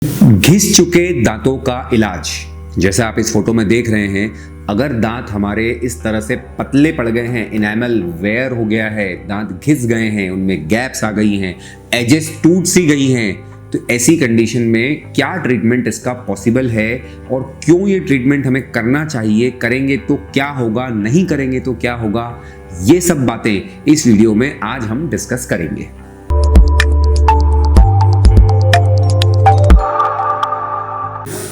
घिस चुके दांतों का इलाज। जैसा आप इस फोटो में देख रहे हैं, अगर दांत हमारे इस तरह से पतले पड़ गए हैं, इनेमल वेयर हो गया है, दांत घिस गए हैं, उनमें गैप्स आ गई हैं, एजेस टूट सी गई हैं, तो ऐसी कंडीशन में क्या ट्रीटमेंट इसका पॉसिबल है और क्यों ये ट्रीटमेंट हमें करना चाहिए, करेंगे तो क्या होगा, नहीं करेंगे तो क्या होगा, ये सब बातें इस वीडियो में आज हम डिस्कस करेंगे।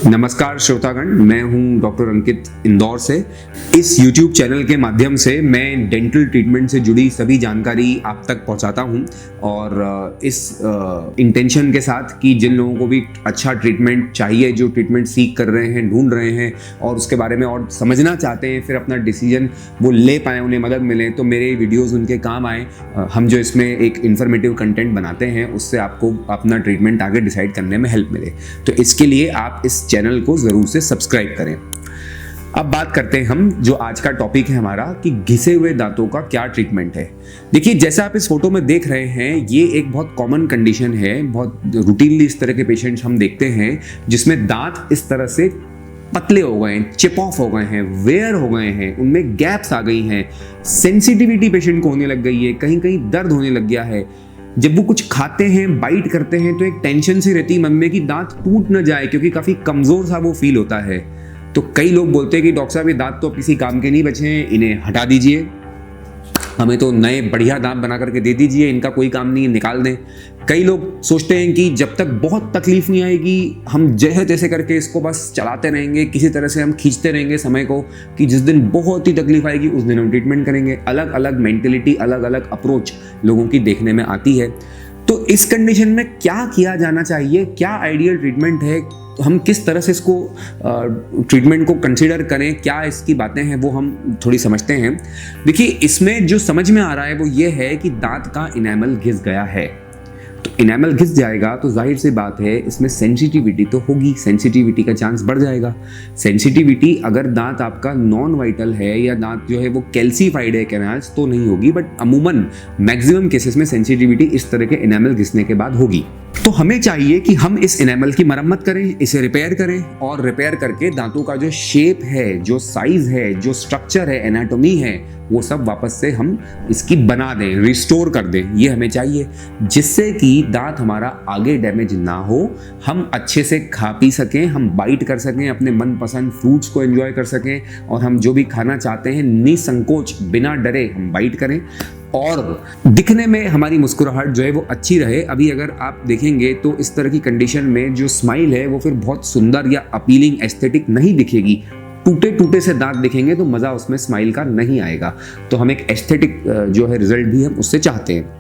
नमस्कार श्रोतागण, मैं हूं डॉक्टर अंकित इंदौर से। इस YouTube चैनल के माध्यम से मैं डेंटल ट्रीटमेंट से जुड़ी सभी जानकारी आप तक पहुंचाता हूं और इस इंटेंशन के साथ कि जिन लोगों को भी अच्छा ट्रीटमेंट चाहिए, जो ट्रीटमेंट सीख कर रहे हैं, ढूंढ रहे हैं और उसके बारे में और समझना चाहते हैं, फिर अपना डिसीजन वो ले पाएँ, उन्हें मदद मिले, तो मेरे वीडियोज़ उनके काम आए। हम जो इसमें एक इन्फॉर्मेटिव कंटेंट बनाते हैं, उससे आपको अपना ट्रीटमेंट आगे डिसाइड करने में हेल्प मिले। तो इसके लिए आप इस चैनल को जरूर से सब्सक्राइब करें। अब बात करते हैं हम, जो आज का टॉपिक है हमारा, कि घिसे हुए दांतों का क्या ट्रीटमेंट है। देखिए, जैसा आप इस फोटो में देख रहे हैं, ये एक बहुत कॉमन कंडीशन है। बहुत रूटीनली इस तरह के पेशेंट्स हम देखते हैं जिसमें दांत इस तरह से पतले हो गए हैं, चिप ऑफ हो गए हैं, वेयर हो गए हैं, उनमें गैप्स आ गई हैं, सेंसिटिविटी पेशेंट को होने लग गई है, कहीं कहीं दर्द होने लग गया है। जब वो कुछ खाते हैं, बाइट करते हैं, तो एक टेंशन सी रहती है मन में कि दांत टूट न जाए, क्योंकि काफी कमजोर सा वो फील होता है। तो कई लोग बोलते हैं कि डॉक्टर साहब, ये दांत तो किसी काम के नहीं बचे हैं, इन्हें हटा दीजिए, हमें तो नए बढ़िया दांत बना करके दे दीजिए, इनका कोई काम नहीं है, निकाल दें। कई लोग सोचते हैं कि जब तक बहुत तकलीफ नहीं आएगी, हम जैसे तैसे करके इसको बस चलाते रहेंगे, किसी तरह से हम खींचते रहेंगे समय को, कि जिस दिन बहुत ही तकलीफ आएगी उस दिन हम ट्रीटमेंट करेंगे। अलग अलग मेंटेलिटी, अलग अलग अप्रोच लोगों की देखने में आती है। तो इस कंडीशन में क्या किया जाना चाहिए, क्या आइडियल ट्रीटमेंट है, हम किस तरह से इसको ट्रीटमेंट को कंसीडर करें, क्या इसकी बातें हैं, वो हम थोड़ी समझते हैं। देखिए, इसमें जो समझ में आ रहा है वो ये है कि दांत का इनेमल घिस गया है। तो इनेमल घिस जाएगा तो जाहिर सी बात है, इसमें सेंसिटिविटी तो होगी, सेंसिटिविटी का चांस बढ़ जाएगा। सेंसिटिविटी अगर दांत आपका नॉन वाइटल है या दांत जो है वो कैल्सीफाइड है, कैनाल्स, तो नहीं होगी, बट अमूमन मैक्सिमम केसेस में सेंसिटिविटी इस तरह के इनेमल घिसने के बाद होगी। तो हमें चाहिए कि हम इस इनेमल की मरम्मत करें, इसे रिपेयर करें, और रिपेयर करके दांतों का जो शेप है, जो साइज है, जो स्ट्रक्चर है, एनाटॉमी है, वो सब वापस से हम इसकी बना दें, रिस्टोर कर दें। ये हमें चाहिए, जिससे कि दांत हमारा आगे डैमेज ना हो, हम अच्छे से खा पी सकें, हम बाइट कर सकें, अपने मनपसंद फ्रूट्स को एंजॉय कर सकें, और हम जो भी खाना चाहते हैं निसंकोच, बिना डरे हम बाइट करें, और दिखने में हमारी मुस्कुराहट जो है वो अच्छी रहे। अभी अगर आप देखेंगे तो इस तरह की कंडीशन में जो स्माइल है वो फिर बहुत सुंदर या अपीलिंग, एस्थेटिक नहीं दिखेगी। टूटे टूटे से दांत दिखेंगे तो मज़ा उसमें स्माइल का नहीं आएगा। तो हम एक एस्थेटिक जो है रिजल्ट भी हम उससे चाहते हैं।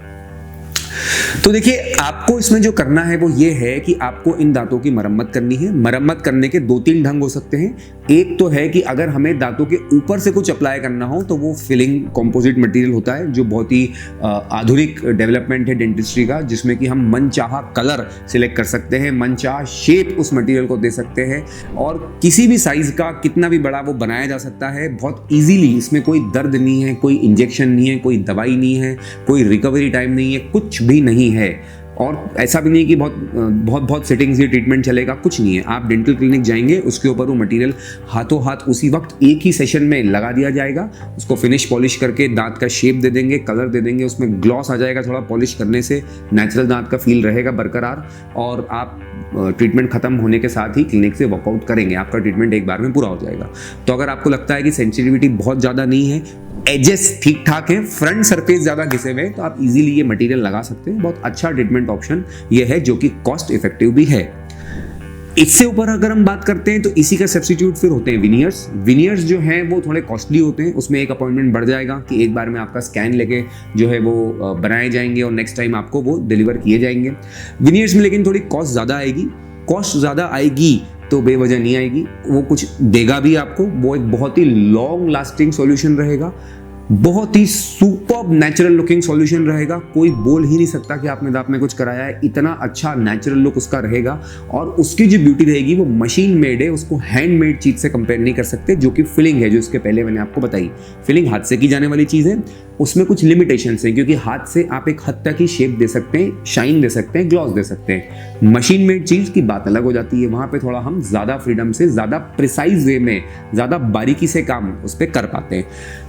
तो देखिए, आपको इसमें जो करना है वो ये है कि आपको इन दांतों की मरम्मत करनी है। मरम्मत करने के 2-3 ढंग हो सकते हैं। एक तो है कि अगर हमें दांतों के ऊपर से कुछ अप्लाई करना हो तो वो फिलिंग कंपोजिट मटेरियल होता है, जो बहुत ही आधुनिक डेवलपमेंट है डेंटिस्ट्री का, जिसमें कि हम मनचाहा कलर सिलेक्ट कर सकते हैं, मनचाहा शेप उस मटेरियल को दे सकते हैं, और किसी भी साइज का कितना भी बड़ा वो बनाया जा सकता है बहुत ईजीली। इसमें कोई दर्द नहीं है, कोई इंजेक्शन नहीं है, कोई दवाई नहीं है, कोई रिकवरी टाइम नहीं है, कुछ भी नहीं है। और ऐसा भी नहीं कि बहुत सेटिंग्स ये ट्रीटमेंट चलेगा, कुछ नहीं है। आप डेंटल क्लिनिक जाएंगे, उसके ऊपर वो मटेरियल हाथों हाथ उसी वक्त एक ही सेशन में लगा दिया जाएगा। उसको फिनिश पॉलिश करके दांत का शेप दे देंगे, कलर दे देंगे, उसमें ग्लॉस आ जाएगा, थोड़ा पॉलिश करने से नेचुरल दांत का फील रहेगा बरकरार, और आप ट्रीटमेंट खत्म होने के साथ ही क्लिनिक से वॉकआउट करेंगे। आपका ट्रीटमेंट एक बार में पूरा हो जाएगा। तो अगर आपको लगता है कि सेंसिटिविटी बहुत ज़्यादा नहीं है, एजेस ठीक ठाक है, फ्रंट सरफेस ज़्यादा घिसे हुए, तो आप इजीली ये मटेरियल लगा सकते हैं। बहुत अच्छा ट्रीटमेंट ऑप्शन ये है, जो कि कॉस्ट इफेक्टिव भी है। इससे ऊपर अगर हम बात करते हैं तो इसी का सब्स्टिट्यूट फिर होते हैं विनियर्स। विनियर्स जो हैं वो थोड़े कॉस्टली होते हैं। उसमें एक अपॉइंटमेंट बढ़ जाएगा कि एक बार में आपका स्कैन लेके जो है वो बनाए जाएंगे और नेक्स्ट टाइम आपको वो डिलीवर किए जाएंगे। विनियर्स में लेकिन थोड़ी कॉस्ट ज़्यादा आएगी। कॉस्ट ज़्यादा आएगी तो बेवजह नहीं आएगी, वो कुछ देगा भी आपको। वो एक बहुत ही लॉन्ग लास्टिंग सॉल्यूशन रहेगा, बहुत ही सुपर्ब नेचुरल लुकिंग सॉल्यूशन रहेगा। कोई बोल ही नहीं सकता कि आपने दांत में कुछ कराया है, इतना अच्छा नेचुरल लुक उसका रहेगा। और उसकी जो ब्यूटी रहेगी वो मशीन मेड है, उसको हैंड मेड चीज से कंपेयर नहीं कर सकते, जो कि फिलिंग है, जो इसके पहले मैंने आपको बताई। फिलिंग हाथ से की जाने वाली चीज है, उसमें कुछ लिमिटेशंस हैं, क्योंकि हाथ से आप एक हद तक ही शेप दे सकते हैं, शाइन दे सकते हैं, ग्लॉस दे सकते हैं। मशीन मेड चीज़ की बात अलग हो जाती है, वहाँ पे थोड़ा हम ज़्यादा फ्रीडम से, ज़्यादा प्रिसाइज वे में, ज़्यादा बारीकी से काम उस पर कर पाते हैं।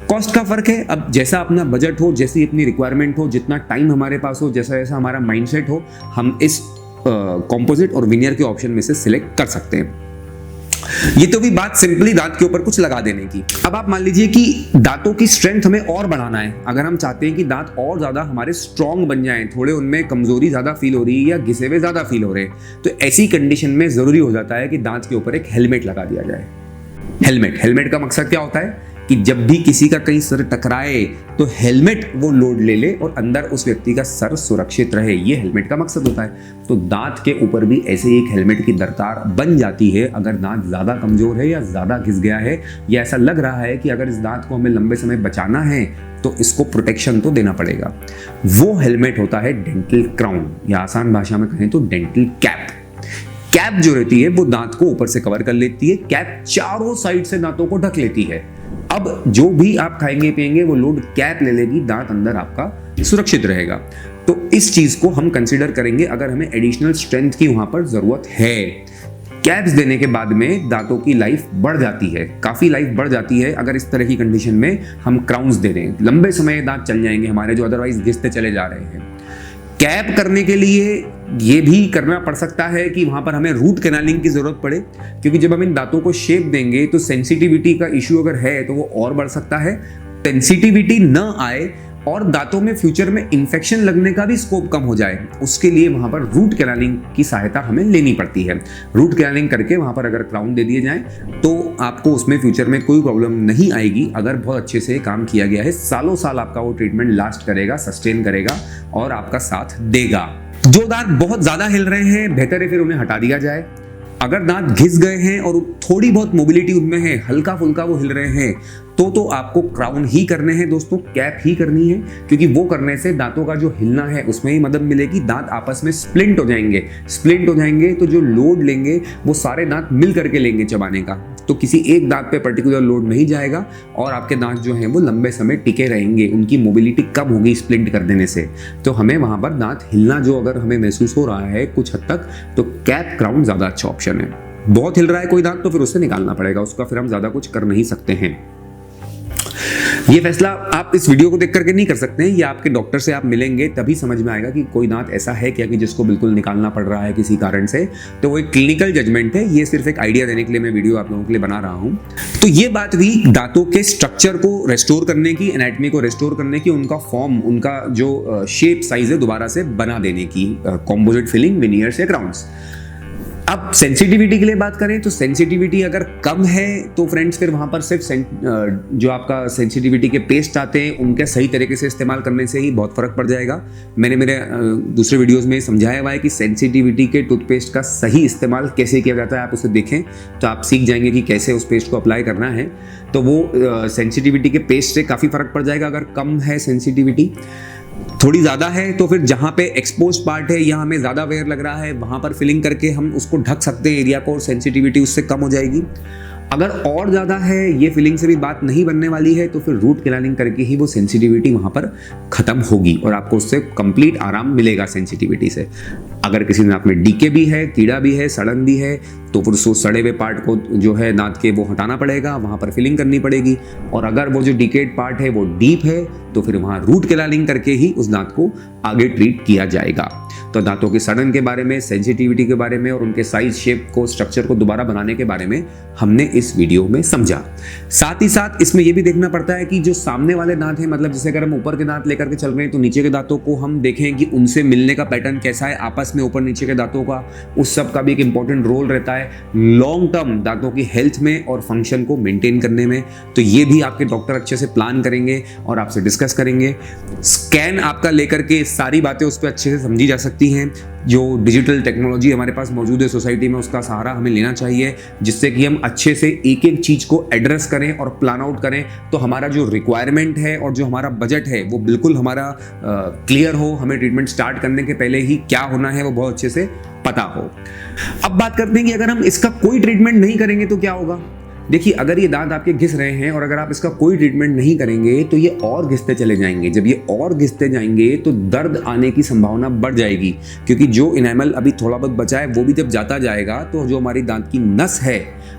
कॉस्ट का फ़र्क है, अब जैसा अपना बजट हो, जैसी अपनी रिक्वायरमेंट हो, जितना टाइम हमारे पास हो, जैसा जैसा हमारा माइंडसेट हो, हम इस कॉम्पोजिट और विनियर के ऑप्शन में से सिलेक्ट कर सकते हैं। ये तो भी बात सिंपली दांत के ऊपर कुछ लगा देने की। अब आप मान लीजिए कि दांतों की स्ट्रेंथ हमें और बढ़ाना है, अगर हम चाहते हैं कि दांत और ज्यादा हमारे स्ट्रांग बन जाएं, थोड़े उनमें कमजोरी ज्यादा फील हो रही है या घिसे हुए ज्यादा फील हो रहे हैं, तो ऐसी कंडीशन में जरूरी हो जाता है कि दांत के ऊपर एक हेलमेट लगा दिया जाए। हेलमेट का मकसद क्या होता है कि जब भी किसी का कहीं सर टकराए तो हेलमेट वो लोड ले ले और अंदर उस व्यक्ति का सर सुरक्षित रहे, ये हेलमेट का मकसद होता है। तो दांत के ऊपर भी ऐसे ही एक हेलमेट की दरकार बन जाती है अगर दांत ज़्यादा कमज़ोर है या ज़्यादा घिस गया है, या ऐसा लग रहा है कि अगर इस दांत को हमें लंबे समय बचाना है तो इसको प्रोटेक्शन तो देना पड़ेगा। वो हेलमेट होता है डेंटल क्राउन, या आसान भाषा में कहें तो डेंटल कैप। कैप जो रहती है वो दांत को ऊपर से कवर कर लेती है, कैप चारों साइड से दांतों को ढक लेती है। अब जो भी आप खाएंगे पिएंगे वो लोड कैप ले लेगी, दांत अंदर आपका सुरक्षित रहेगा। तो इस चीज को हम कंसीडर करेंगे अगर हमें एडिशनल स्ट्रेंथ की वहां पर जरूरत है। कैप्स देने के बाद में दांतों की लाइफ बढ़ जाती है, काफी लाइफ बढ़ जाती है अगर इस तरह की कंडीशन में हम क्राउन्स दे दें। लंबे समय दांत चल जाएंगे हमारे जो अदरवाइज घिसते चले जा रहे हैं। कैप करने के लिए ये भी करना पड़ सकता है कि वहां पर हमें रूट कैनालिंग की जरूरत पड़े, क्योंकि जब हम इन दांतों को शेप देंगे तो सेंसिटिविटी का इश्यू अगर है तो वो और बढ़ सकता है। सेंसिटिविटी न आए और दांतों में फ्यूचर में इंफेक्शन लगने का भी स्कोप कम हो जाए, उसके लिए वहां पर रूट कैनालिंग की सहायता हमें लेनी पड़ती है। रूट कैनालिंग करके वहां पर अगर क्राउन दे दिए जाएं तो आपको उसमें फ्यूचर में कोई प्रॉब्लम नहीं आएगी, अगर बहुत अच्छे से काम किया गया है। सालों साल आपका वो ट्रीटमेंट लास्ट करेगा, सस्टेन करेगा और आपका साथ देगा। जो दांत बहुत ज्यादा हिल रहे हैं, बेहतर है फिर उन्हें हटा दिया जाए। अगर दांत घिस गए हैं और थोड़ी बहुत मोबिलिटी उनमें है, हल्का फुल्का वो हिल रहे हैं, तो आपको क्राउन ही करने हैं दोस्तों, कैप ही करनी है, क्योंकि वो करने से दांतों का जो हिलना है उसमें ही मदद मिलेगी। दांत आपस में स्प्लिंट हो जाएंगे तो जो लोड लेंगे वो सारे दांत मिल करके लेंगे चबाने का, तो किसी एक दांत पे पर्टिकुलर लोड नहीं जाएगा और आपके दांत जो हैं वो लंबे समय टिके रहेंगे, उनकी मोबिलिटी कम होगी स्प्लिंट कर देने से। तो हमें वहां पर दांत हिलना जो अगर हमें महसूस हो रहा है कुछ हद तक, तो कैप क्राउन ज्यादा अच्छा ऑप्शन है। बहुत हिल रहा है कोई दांत तो फिर उससे निकालना पड़ेगा, उसका फिर हम ज्यादा कुछ कर नहीं सकते हैं। ये फैसला आप इस वीडियो को देख करके नहीं कर सकते हैं, ये आपके डॉक्टर से आप मिलेंगे तभी समझ में आएगा कि कोई दांत ऐसा है क्या कि जिसको बिल्कुल निकालना पड़ रहा है किसी कारण से। तो वो एक क्लिनिकल जजमेंट है, ये सिर्फ एक आइडिया देने के लिए मैं वीडियो आप लोगों के लिए बना रहा हूं। तो ये बात भी दांतों के स्ट्रक्चर को रेस्टोर करने की, एनाटॉमी को रेस्टोर करने की, उनका फॉर्म, उनका जो शेप साइज है दोबारा से बना देने की, कॉम्पोजिट फिलिंग, विनियर्स या क्राउन्स। अब सेंसिटिविटी के लिए बात करें तो सेंसिटिविटी अगर कम है तो फ्रेंड्स फिर वहाँ पर सिर्फ जो आपका सेंसिटिविटी के पेस्ट आते हैं उनके सही तरीके से इस्तेमाल करने से ही बहुत फ़र्क पड़ जाएगा। मैंने मेरे दूसरे वीडियोस में समझाया हुआ है कि सेंसिटिविटी के टूथपेस्ट का सही इस्तेमाल कैसे किया जाता है, आप उसे देखें तो आप सीख जाएंगे कि कैसे उस पेस्ट को अप्लाई करना है। तो वो सेंसिटिविटी के पेस्ट से काफ़ी फ़र्क पड़ जाएगा। अगर कम है सेंसिटिविटी, थोड़ी ज़्यादा है तो फिर जहाँ पे एक्सपोज पार्ट है या हमें ज़्यादा वेयर लग रहा है वहाँ पर फिलिंग करके हम उसको ढक सकते हैं एरिया को, और सेंसिटिविटी उससे कम हो जाएगी। अगर और ज़्यादा है, ये फिलिंग से भी बात नहीं बनने वाली है, तो फिर रूट कैनालिंग करके ही वो सेंसिटिविटी वहाँ पर ख़त्म होगी और आपको उससे कंप्लीट आराम मिलेगा सेंसिटिविटी से। अगर किसी दांत में डीके भी है, कीड़ा भी है, सड़न भी है, तो फिर उस सड़े हुए पार्ट को जो है दांत के वो हटाना पड़ेगा, वहाँ पर फिलिंग करनी पड़ेगी। और अगर वो जो डीकेड पार्ट है वो डीप है तो फिर वहाँ रूट कैनालिंग करके ही उस दांत को आगे ट्रीट किया जाएगा। तो दांतों की सड़न के बारे में, सेंसिटिविटी के बारे में और उनके साइज, शेप को, स्ट्रक्चर को दोबारा बनाने के बारे में हमने इस वीडियो में समझा। साथ ही साथ इसमें यह भी देखना पड़ता है कि जो सामने वाले दांत हैं, मतलब जैसे अगर हम ऊपर के दांत लेकर के चल रहे हैं तो नीचे के दांतों को हम देखें कि उनसे मिलने का पैटर्न कैसा है आपस में, ऊपर नीचे के दांतों का, उस सब का भी एक इंपॉर्टेंट रोल रहता है लॉन्ग टर्म दांतों की हेल्थ में और फंक्शन को मेंटेन करने में। तो ये भी आपके डॉक्टर अच्छे से प्लान करेंगे और आपसे डिस्कस करेंगे। स्कैन आपका लेकर के सारी बातें उस पर अच्छे से समझी जा सकती हैं। जो डिजिटल टेक्नोलॉजी हमारे पास मौजूद है सोसाइटी में, उसका सहारा हमें लेना चाहिए, जिससे कि हम अच्छे से एक एक चीज़ को एड्रेस करें और प्लान आउट करें। तो हमारा जो रिक्वायरमेंट है और जो हमारा बजट है वो बिल्कुल हमारा क्लियर हो, हमें ट्रीटमेंट स्टार्ट करने के पहले ही क्या होना है वो बहुत अच्छे से पता हो। अब बात करते हैं कि अगर हम इसका कोई ट्रीटमेंट नहीं करेंगे तो क्या होगा। देखिए, अगर ये दांत आपके घिस रहे हैं और अगर आप इसका कोई ट्रीटमेंट नहीं करेंगे तो ये और घिसते चले जाएंगे। जब ये और घिसते जाएंगे तो दर्द आने की संभावना बढ़ जाएगी, क्योंकि जो इनेमल अभी थोड़ा बहुत बचा है वो भी जब जाता जाएगा तो जो हमारी दांत की नस है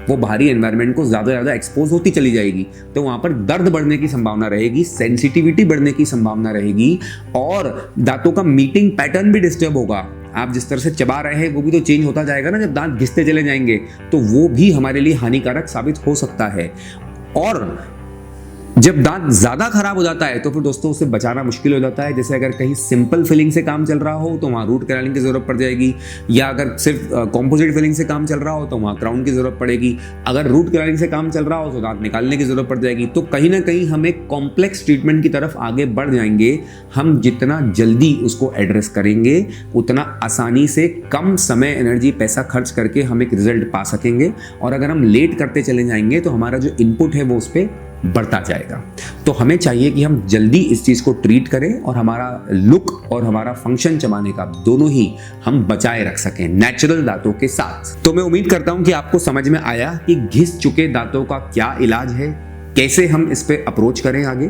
वो बाहरी एनवायरनमेंट को ज़्यादा से ज़्यादा एक्सपोज होती चली जाएगी, तो वहाँ पर दर्द बढ़ने की संभावना रहेगी, सेंसिटिविटी बढ़ने की संभावना रहेगी और दांतों का मीटिंग पैटर्न भी डिस्टर्ब होगा। आप जिस तरह से चबा रहे हैं वो भी तो चेंज होता जाएगा ना, जब दांत घिसते चले जाएंगे तो वो भी हमारे लिए हानिकारक साबित हो सकता है। और जब दांत ज़्यादा खराब हो जाता है तो फिर दोस्तों उससे बचाना मुश्किल हो जाता है। जैसे अगर कहीं सिंपल फिलिंग से काम चल रहा हो तो वहाँ रूट कैनालिंग की ज़रूरत पड़ जाएगी, या अगर सिर्फ कॉम्पोजिट फिलिंग से काम चल रहा हो तो वहाँ क्राउन की ज़रूरत पड़ेगी। अगर रूट कैनालिंग से काम चल रहा हो तो दांत निकालने की ज़रूरत पड़ जाएगी। तो कहीं ना कहीं हम एक कॉम्प्लेक्स ट्रीटमेंट की तरफ आगे बढ़ जाएंगे। हम जितना जल्दी उसको एड्रेस करेंगे उतना आसानी से कम समय, एनर्जी, पैसा खर्च करके हम एक रिजल्ट पा सकेंगे। और अगर हम लेट करते चले जाएंगे तो हमारा जो इनपुट है वो उस पर बढ़ता जाएगा। तो हमें चाहिए कि हम जल्दी इस चीज़ को ट्रीट करें और हमारा लुक और हमारा फंक्शन चबाने का दोनों ही हम बचाए रख सकें नेचुरल दांतों के साथ। तो मैं उम्मीद करता हूं कि आपको समझ में आया कि घिस चुके दांतों का क्या इलाज है, कैसे हम इस पे अप्रोच करें आगे।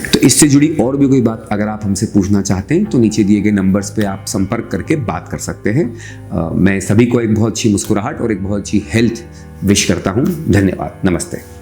तो इससे जुड़ी और भी कोई बात अगर आप हमसे पूछना चाहते हैं तो नीचे दिए गए नंबर्स पे आप संपर्क करके बात कर सकते हैं। मैं सभी को एक बहुत अच्छी मुस्कुराहट और एक बहुत अच्छी हेल्थ विश करता हूं। धन्यवाद। नमस्ते।